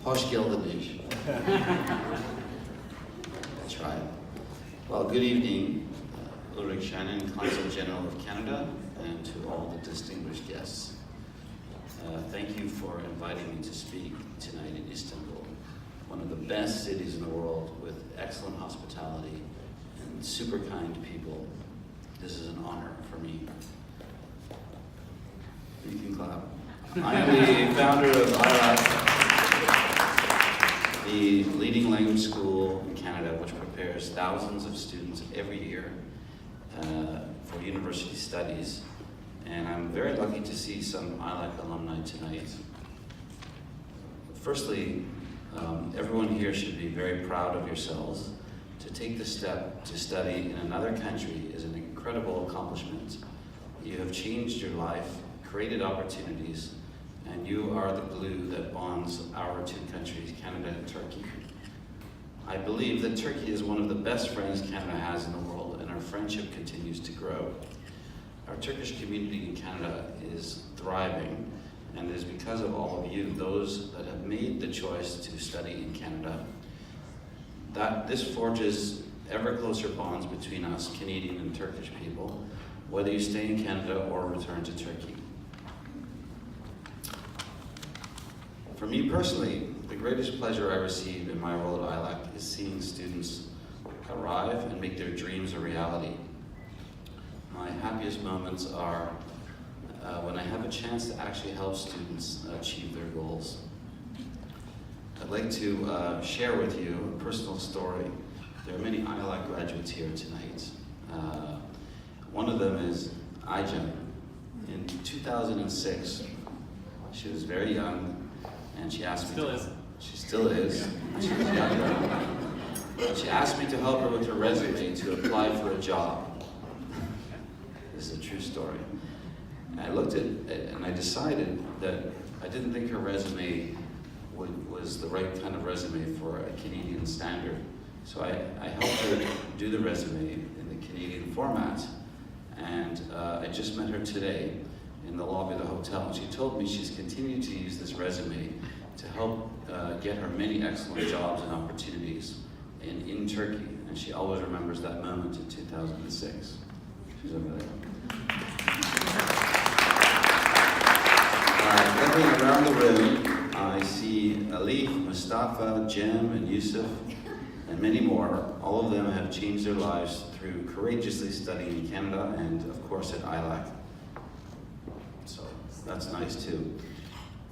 Hoş geldiniz. Try it. Well, good evening, Ulrich Shannon, Consul General of Canada, and to all the distinguished guests. Thank you for inviting me to speak tonight in Istanbul, one of the best cities in the world with excellent hospitality and super kind people. This is an honor for me. You can clap. I'm the founder of ILAC, the leading language school in Canada, which prepares thousands of students every year for university studies. And I'm very lucky to see some ILAC alumni tonight. Firstly, everyone here should be very proud of yourselves. To take the step to study in another country is an incredible accomplishment. You have changed your life, created opportunities, and you are the glue that bonds our two countries, Canada and Turkey. I believe that Turkey is one of the best friends Canada has in the world, and our friendship continues to grow. Our Turkish community in Canada is thriving, and it is because of all of you, those that have made the choice to study in Canada, that this forges ever closer bonds between us, Canadian and Turkish people, whether you stay in Canada or return to Turkey. For me personally, the greatest pleasure I receive in my role at ILAC is seeing students arrive and make their dreams a reality. My happiest moments are when I have a chance to actually help students achieve their goals. I'd like to share with you a personal story. There are many ILAC graduates here tonight. One of them is Aija. In 2006, she was very young, and she asked me She still is. Yeah. She was younger. She asked me to help her with her resume to apply for a job. This is a true story. And I looked at it and I decided that I didn't think her resume was the right kind of resume for a Canadian standard. So I helped her do the resume in the Canadian format. And I just met her today in the lobby of the hotel. And she told me she's continued to use this resume to help get her many excellent jobs and opportunities in Turkey. And she always remembers that moment in 2006. She's over there. Looking around the room, I see Alif, Mustafa, Jem, and Yusuf, and many more. All of them have changed their lives through courageously studying in Canada and, of course, at ILAC. So that's nice too.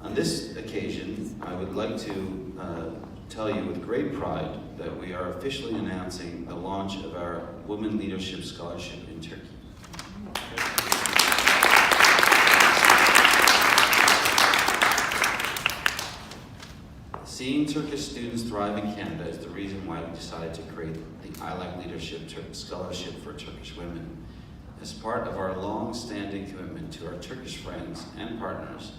On this occasion, I would like to tell you with great pride that we are officially announcing the launch of our Women Leadership Scholarship in Turkey. Seeing Turkish students thrive in Canada is the reason why we decided to create the ILAC Leadership Scholarship for Turkish women. As part of our long-standing commitment to our Turkish friends and partners,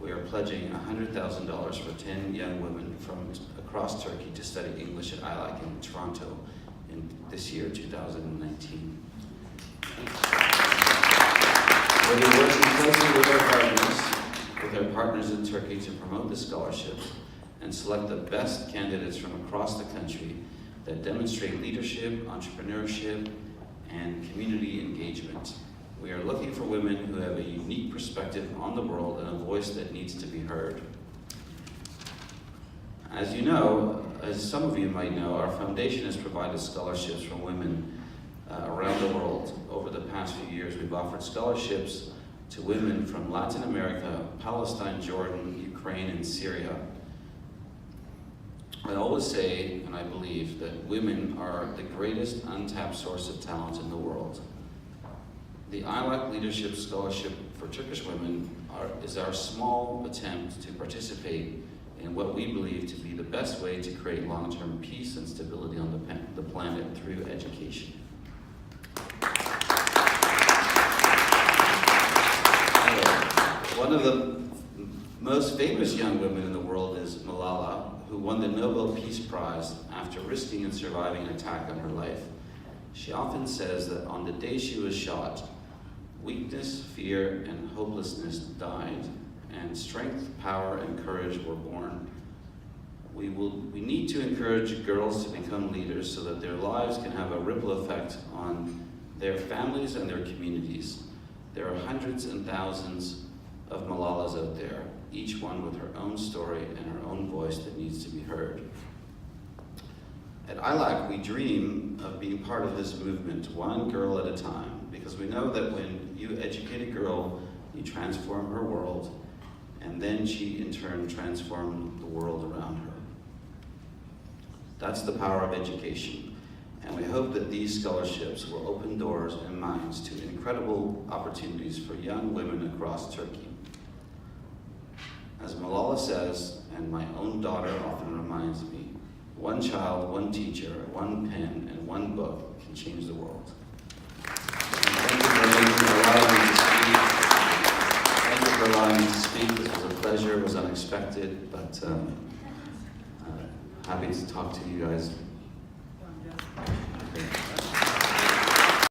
we are pledging $100,000 for 10 young women from across Turkey to study English at ILAC in Toronto in this year, 2019. We'll be working closely with our partners in Turkey to promote the scholarships and select the best candidates from across the country that demonstrate leadership, entrepreneurship, and community engagement. We are looking for women who have a unique perspective on the world and a voice that needs to be heard. As you know, as some of you might know, our foundation has provided scholarships for women around the world. Over the past few years, we've offered scholarships to women from Latin America, Palestine, Jordan, Ukraine, and Syria. I always say, and I believe, that women are the greatest untapped source of talent in the world. The ILAC Leadership Scholarship for Turkish women is our small attempt to participate in what we believe to be the best way to create long-term peace and stability on the planet through education. One of the most famous young women in the world is Malala, who won the Nobel Peace Prize after risking and surviving an attack on her life. She often says that on the day she was shot, weakness, fear, and hopelessness died, and strength, power, and courage were born. We need to encourage girls to become leaders so that their lives can have a ripple effect on their families and their communities. There are hundreds and thousands of Malalas out there, each one with her own story and her own voice that needs to be heard. At ILAC, we dream of being part of this movement, one girl at a time, because we know that when you educate a girl, you transform her world, and then she in turn transforms the world around her. That's the power of education, and we hope that these scholarships will open doors and minds to incredible opportunities for young women across Turkey. As Malala says, and my own daughter often reminds me, one child, one teacher, one pen, and one book can change the world. Thank you for allowing me to speak. This was a pleasure. It was unexpected, but happy to talk to you guys.